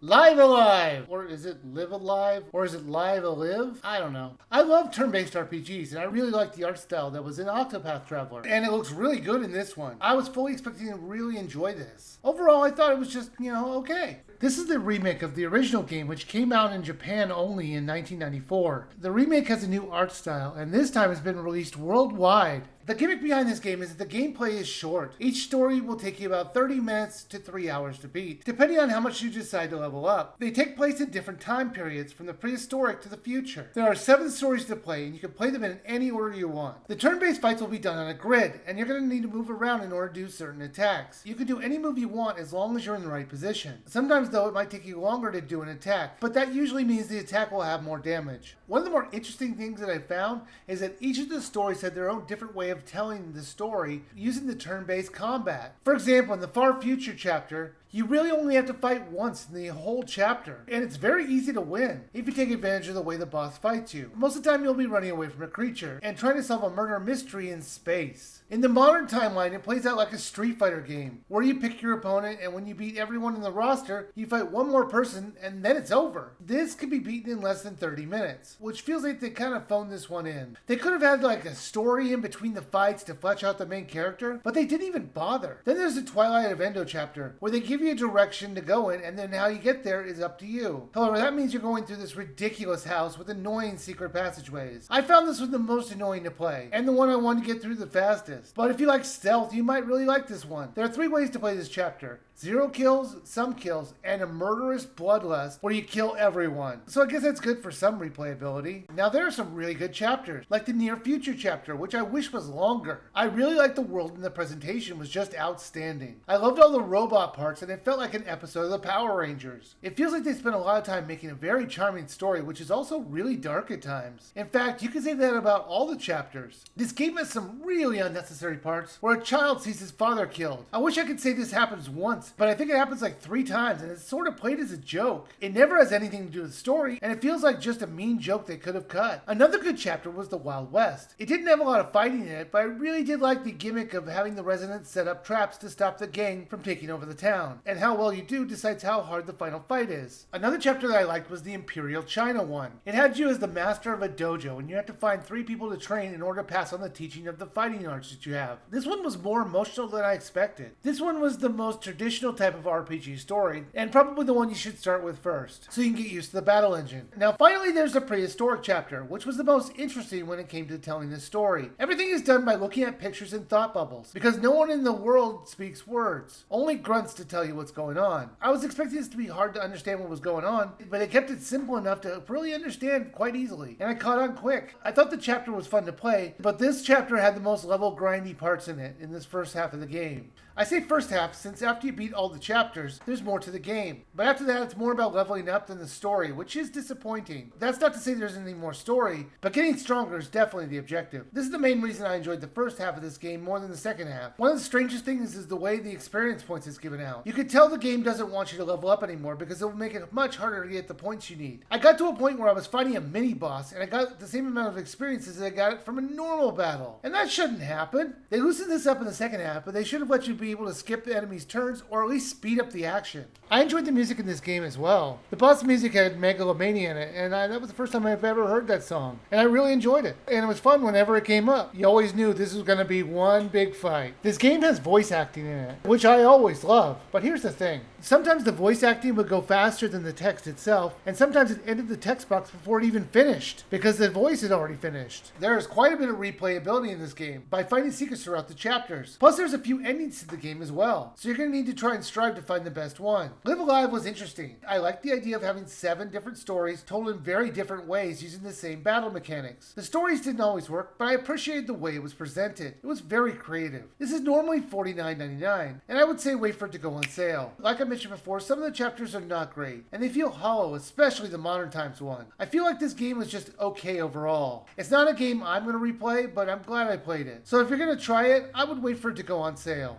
Live Alive! Or is it Live Alive? Or is it Live Alive? I don't know. I love turn-based RPGs, and I really like the art style that was in Octopath Traveler. And it looks really good in this one. I was fully expecting to really enjoy this. Overall, I thought it was just, okay. This is the remake of the original game, which came out in Japan only in 1994. The remake has a new art style, and this time it's been released worldwide. The gimmick behind this game is that the gameplay is short. Each story will take you about 30 minutes to 3 hours to beat, depending on how much you decide to level up. They take place in different time periods, from the prehistoric to the future. There are 7 stories to play, and you can play them in any order you want. The turn-based fights will be done on a grid, and you're going to need to move around in order to do certain attacks. You can do any move you want as long as you're in the right position. Sometimes, though, it might take you longer to do an attack, but that usually means the attack will have more damage. One of the more interesting things that I found is that each of the stories had their own different way of telling the story using the turn-based combat. For example, in the Far Future chapter, you really only have to fight once in the whole chapter, and it's very easy to win if you take advantage of the way the boss fights you. Most of the time you'll be running away from a creature and trying to solve a murder mystery in space. In the modern timeline, it plays out like a Street Fighter game, where you pick your opponent, and when you beat everyone in the roster, you fight one more person, and then it's over. This can be beaten in less than 30 minutes, which feels like they kind of phoned this one in. They could have had like a story in between the fights to flesh out the main character, but they didn't even bother. Then there's the Twilight of Endo chapter, where they give you a direction to go in, and then how you get there is up to you. However, that means you're going through this ridiculous house with annoying secret passageways. I found this was the most annoying to play, and the one I wanted to get through the fastest. But if you like stealth, you might really like this one. There are 3 ways to play this chapter: 0 kills, some kills, and a murderous bloodlust where you kill everyone. So I guess that's good for some replayability. Now there are some really good chapters, like the Near Future chapter, which I wish was longer. I really liked the world, and the presentation was just outstanding. I loved all the robot parts, and it felt like an episode of the Power Rangers. It feels like they spent a lot of time making a very charming story, which is also really dark at times. In fact, you can say that about all the chapters. This game has some really unnecessary parts where a child sees his father killed. I wish I could say this happens once, but I think it happens like 3 times, and it's sort of played as a joke. It never has anything to do with the story, and it feels like just a mean joke they could have cut. Another good chapter was the Wild West. It didn't have a lot of fighting in it, but I really did like the gimmick of having the residents set up traps to stop the gang from taking over the town, and how well you do decides how hard the final fight is. Another chapter that I liked was the Imperial China one. It had you as the master of a dojo, and you had to find 3 people to train in order to pass on the teaching of the fighting arts that you have. This one was more emotional than I expected. This one was the most traditional type of RPG story, and probably the one you should start with first, so you can get used to the battle engine. Now finally there's the prehistoric chapter, which was the most interesting when it came to telling this story. Everything is done by looking at pictures and thought bubbles, because no one in the world speaks words, only grunts to tell you what's going on. I was expecting this to be hard to understand what was going on, but it kept it simple enough to really understand quite easily, and I caught on quick. I thought the chapter was fun to play, but this chapter had the most level grindy parts in it in this first half of the game. I say first half since after you beat all the chapters, there's more to the game. But after that, it's more about leveling up than the story, which is disappointing. That's not to say there isn't any more story, but getting stronger is definitely the objective. This is the main reason I enjoyed the first half of this game more than the second half. One of the strangest things is the way the experience points is given out. You could tell the game doesn't want you to level up anymore because it will make it much harder to get the points you need. I got to a point where I was fighting a mini boss and I got the same amount of experience as I got from a normal battle. And that shouldn't happen. They loosened this up in the second half, but they should have let you be able to skip the enemy's turns or at least speed up the action. I enjoyed the music in this game as well. The boss music had Megalomania in it, and that was the first time I've ever heard that song. And I really enjoyed it. And it was fun whenever it came up. You always knew this was going to be one big fight. This game has voice acting in it, which I always love. But here's the thing. Sometimes the voice acting would go faster than the text itself, and sometimes it ended the text box before it even finished, because the voice had already finished. There is quite a bit of replayability in this game, by finding secrets throughout the chapters. Plus there's a few endings to the game as well, so you're going to need to try and strive to find the best one. Live Alive was interesting. I liked the idea of having 7 different stories told in very different ways using the same battle mechanics. The stories didn't always work, but I appreciated the way it was presented. It was very creative. This is normally $49.99, and I would say wait for it to go on sale. Like I mentioned before, some of the chapters are not great, and they feel hollow, especially the Modern Times one. I feel like this game was just okay overall. It's not a game I'm going to replay, but I'm glad I played it. So if you're going to try it, I would wait for it to go on sale.